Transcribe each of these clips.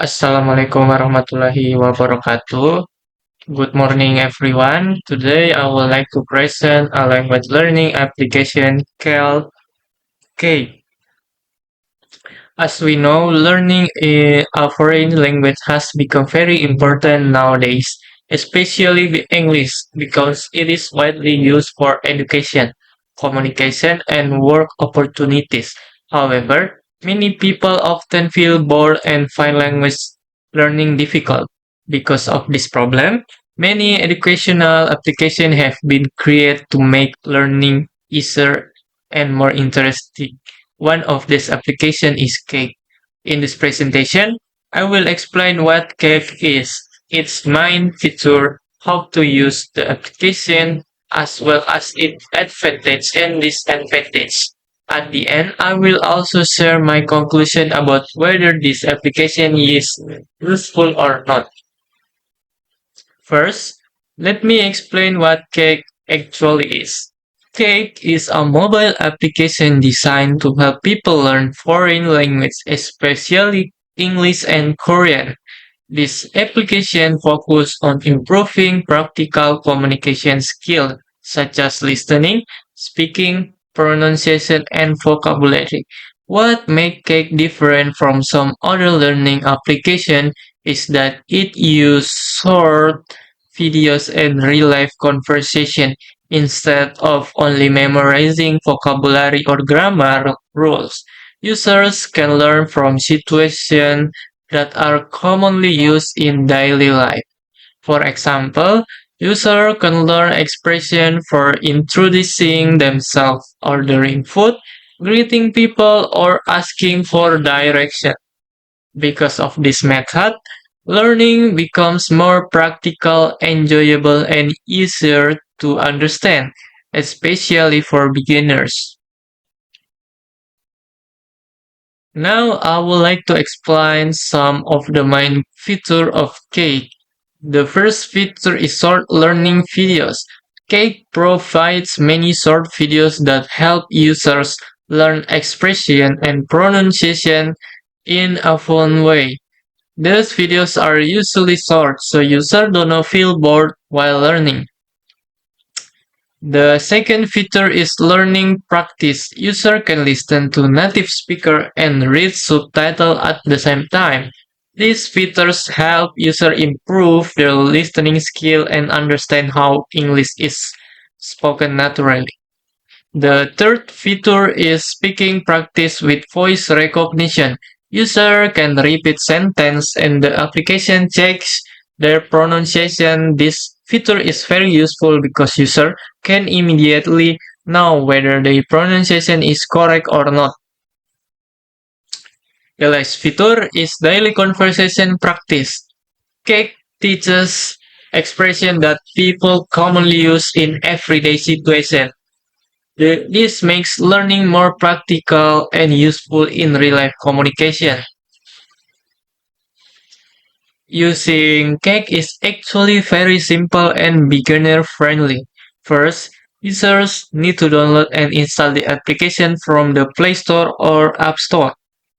Assalamualaikum warahmatullahi wabarakatuh. Good morning, everyone. Today, I would like to present a language learning application called Cake. As we know, learning a foreign language has become very important nowadays, especially the English, because it is widely used for education, communication, and work opportunities. However, many people often feel bored and find language learning difficult. Because of this problem, many educational applications have been created to make learning easier and more interesting. One of these applications is Cake. In this presentation, I will explain what Cake is, its main feature, how to use the application, as well as its advantage and disadvantage. At the end, I will also share my conclusion about whether this application is useful or not. First, let me explain what Cake actually is. Cake is a mobile application designed to help people learn foreign language, especially English and Korean. This application focuses on improving practical communication skills such as listening, speaking, pronunciation, and vocabulary. What makes Cake different from some other learning applications is that it uses short videos and real-life conversation instead of only memorizing vocabulary or grammar rules. Users can learn from situations that are commonly used in daily life. For example, user can learn expression for introducing themselves, ordering food, greeting people, or asking for direction. Because of this method, learning becomes more practical, enjoyable, and easier to understand, especially for beginners. Now I would like to explain some of the main features of Cake. The first feature is short learning videos. Cake provides many short videos that help users learn expression and pronunciation in a fun way. These videos are usually short, so users do not feel bored while learning. The second feature is learning practice. User can listen to native speaker and read subtitle at the same time. These features help user improve their listening skill and understand how English is spoken naturally. The third feature is speaking practice with voice recognition. User can repeat sentence and the application checks their pronunciation. This feature is very useful because user can immediately know whether the pronunciation is correct or not. The last feature is daily conversation practice. Cake teaches expression that people commonly use in everyday situations. This makes learning more practical and useful in real-life communication. Using Cake is actually very simple and beginner-friendly. First, users need to download and install the application from the Play Store or App Store.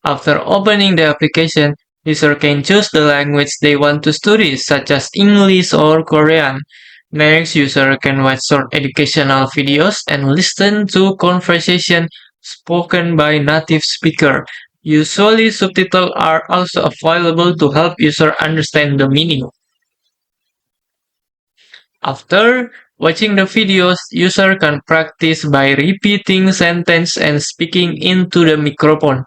After opening the application, user can choose the language they want to study, such as English or Korean. Next, user can watch short educational videos and listen to conversation spoken by native speaker. Usually, subtitles are also available to help user understand the meaning. After watching the videos, user can practice by repeating sentence and speaking into the microphone.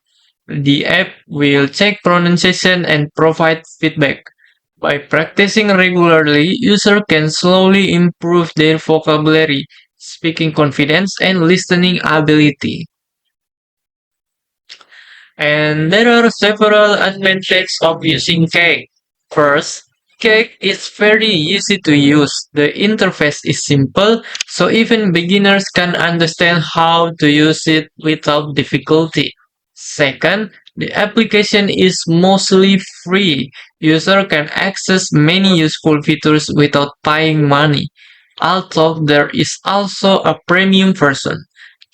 The app will check pronunciation and provide feedback. By practicing regularly, user can slowly improve their vocabulary, speaking confidence, and listening ability. And there are several advantages of using Cake. First, Cake is very easy to use. The interface is simple, so even beginners can understand how to use it without difficulty. Second, the application is mostly free. User can access many useful features without paying money, although there is also a premium version.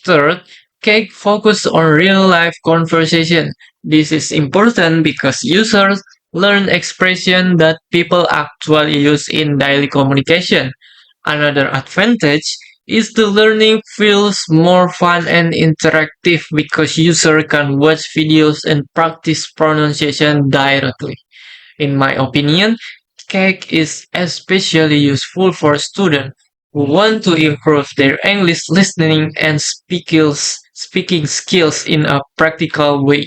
Third, Cake focus on real-life conversation. This is important because users learn expression that people actually use in daily communication. Another advantage is the learning feels more fun and interactive because user can watch videos and practice pronunciation directly. In my opinion, Cake is especially useful for students who want to improve their English listening and speaking skills in a practical way.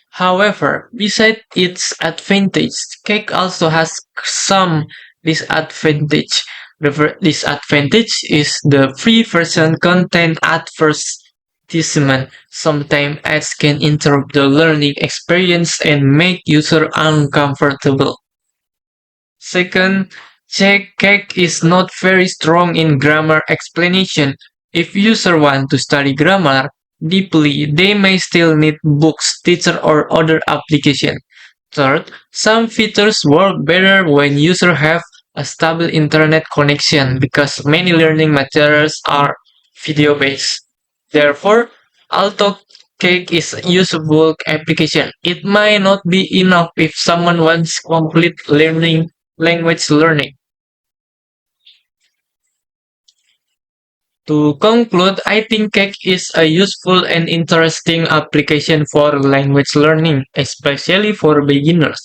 However, besides its advantage, Cake also has some disadvantage. Disadvantage is the free version content advertisement. Sometimes ads can interrupt the learning experience and make user uncomfortable. Second, Cake is not very strong in grammar explanation. If user want to study grammar deeply, they may still need books, teacher or other application. Third, some features work better when user have a stable internet connection because many learning materials are video based. Therefore, although Cake is a usable application, it might not be enough if someone wants complete learning language learning. To conclude, I think Cake is a useful and interesting application for language learning, especially for beginners.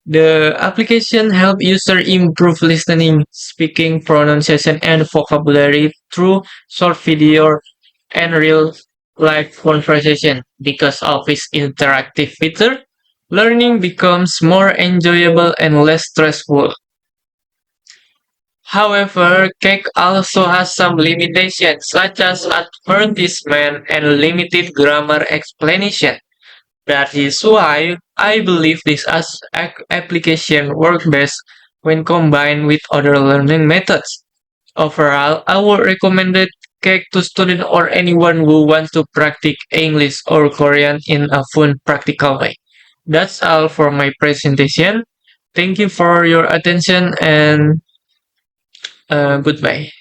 The application helps users improve listening, speaking, pronunciation, and vocabulary through short video and real life conversation. Because of its interactive feature, learning becomes more enjoyable and less stressful. However, Cake also has some limitations such as advertisement and limited grammar explanation. That is why I believe this application works best when combined with other learning methods. Overall, I would recommend it Cake to students or anyone who wants to practice English or Korean in a fun, practical way. That's all for my presentation. Thank you for your attention and goodbye.